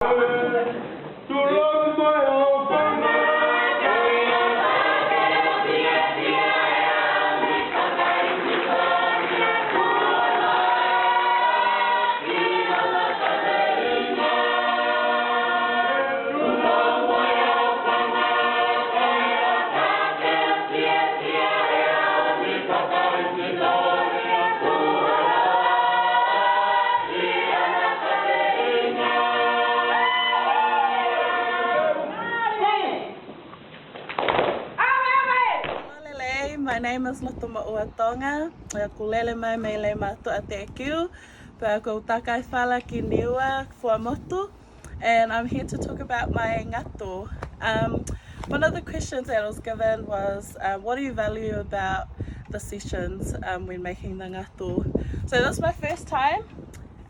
My name is Tonga-Grant. Kulele mai me le mātua te kiu. Pa ko takai whala ki niwa fuamotu. And I'm here to talk about my ngato. One of the questions that I was given was, what do you value about the sessions when making the ngato? So this is my first time,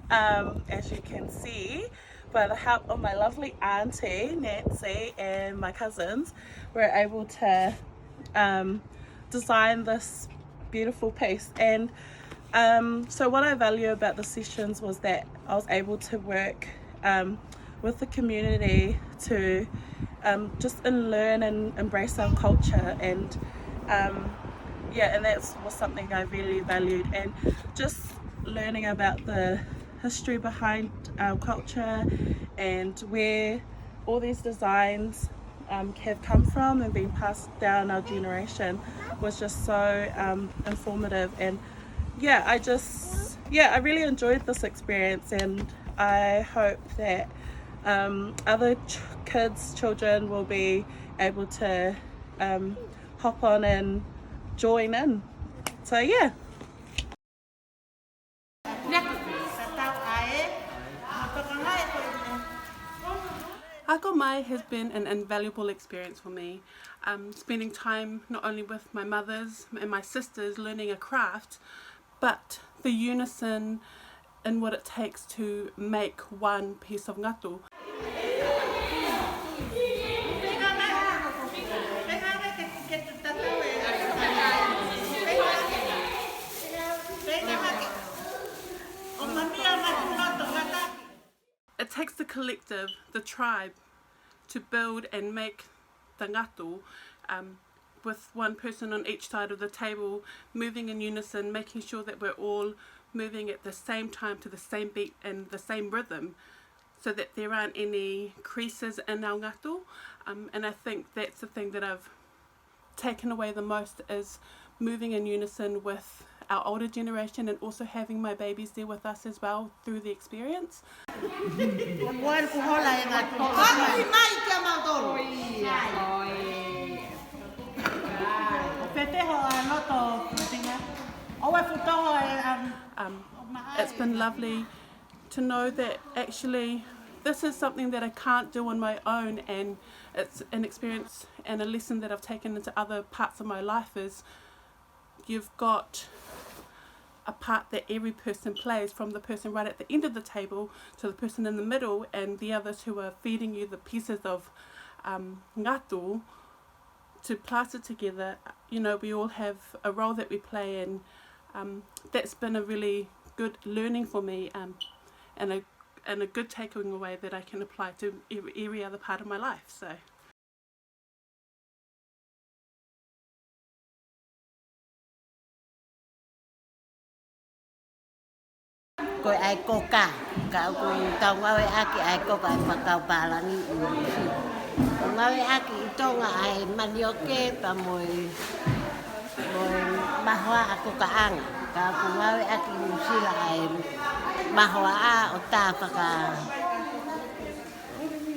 as you can see. By the help of my lovely auntie, Nancy, and my cousins, we're able to design this beautiful piece. And so what I value about the sessions was that I was able to work with the community to just learn and embrace our culture, and yeah, and that was something I really valued, and just learning about the history behind our culture and where all these designs have come from and been passed down our generation was just so informative. And yeah, I really enjoyed this experience, and I hope that other children will be able to hop on and join in. So yeah. Akomai has been an invaluable experience for me. Spending time not only with my mothers and my sisters learning a craft, but the unison in what it takes to make one piece of ngato. It takes the collective, the tribe, to build and make the ngato, with one person on each side of the table, moving in unison, making sure that we're all moving at the same time to the same beat and the same rhythm, so that there aren't any creases in our ngato. And I think that's the thing that I've taken away the most, is moving in unison with our older generation, and also having my babies there with us as well through the experience. It's been lovely to know that actually this is something that I can't do on my own, and it's an experience and a lesson that I've taken into other parts of my life, is you've got a part that every person plays, from the person right at the end of the table to the person in the middle and the others who are feeding you the pieces of ngato to plaster together. You know, we all have a role that we play, and that's been a really good learning for me, and a good taking away that I can apply to every other part of my life. So. Ko ai koka ka ko tawa aki ai koka pakau palangi usi ngawe aki Tonga ai manioke pa moi mahwa ako kaang ka ko ngawe aki usi la ai mahwa a o ta paka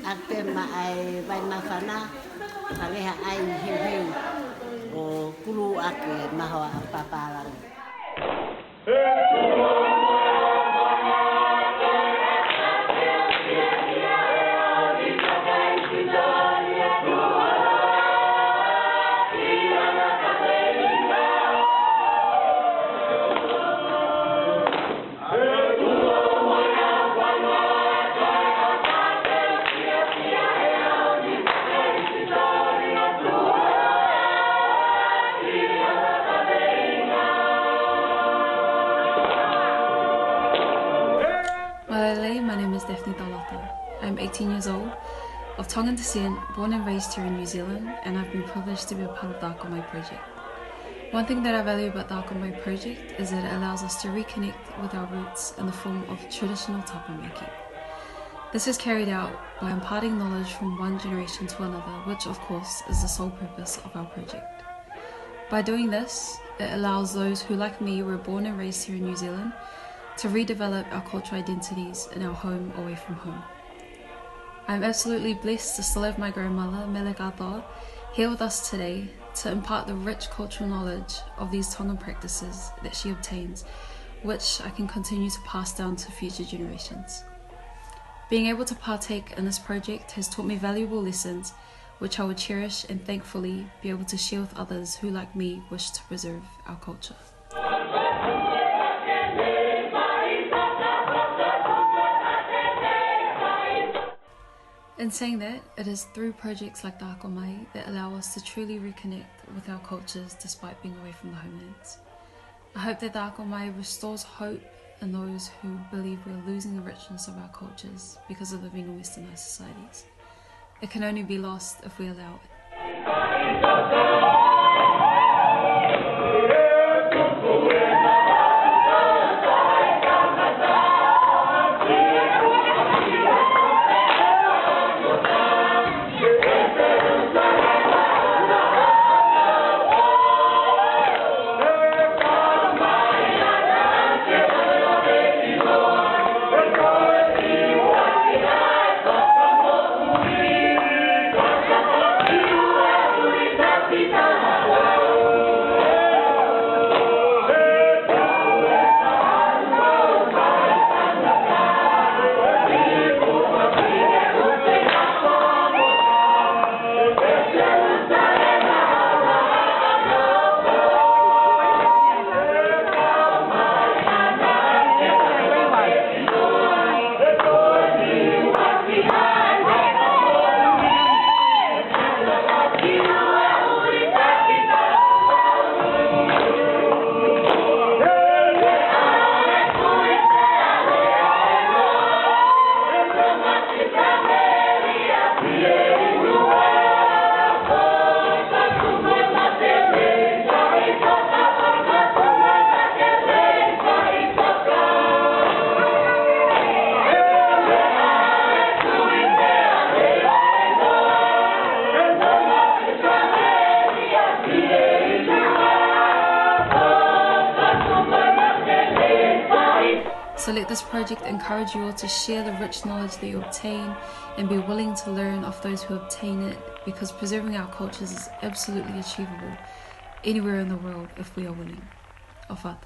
ate ma ai vai mafana kaleha ai hiu o kulu aki mahwa papalangi. years old, of Tongan descent, born and raised here in New Zealand, and I've been privileged to be a part of the Akomai project. One thing that I value about the Akomai project is that it allows us to reconnect with our roots in the form of traditional tapa-making. This is carried out by imparting knowledge from one generation to another, which of course is the sole purpose of our project. By doing this, it allows those who, like me, were born and raised here in New Zealand to redevelop our cultural identities in our home away from home. I'm absolutely blessed to still have my grandmother, Mele Katoa, here with us today to impart the rich cultural knowledge of these Tongan practices that she obtains, which I can continue to pass down to future generations. Being able to partake in this project has taught me valuable lessons which I would cherish and thankfully be able to share with others who, like me, wish to preserve our culture. In saying that, it is through projects like the Akomai that allow us to truly reconnect with our cultures despite being away from the homelands. I hope that the Akomai restores hope in those who believe we are losing the richness of our cultures because of living in westernized societies. It can only be lost if we allow it. So let this project encourage you all to share the rich knowledge that you obtain and be willing to learn of those who obtain it, because preserving our cultures is absolutely achievable anywhere in the world if we are willing. Ofat.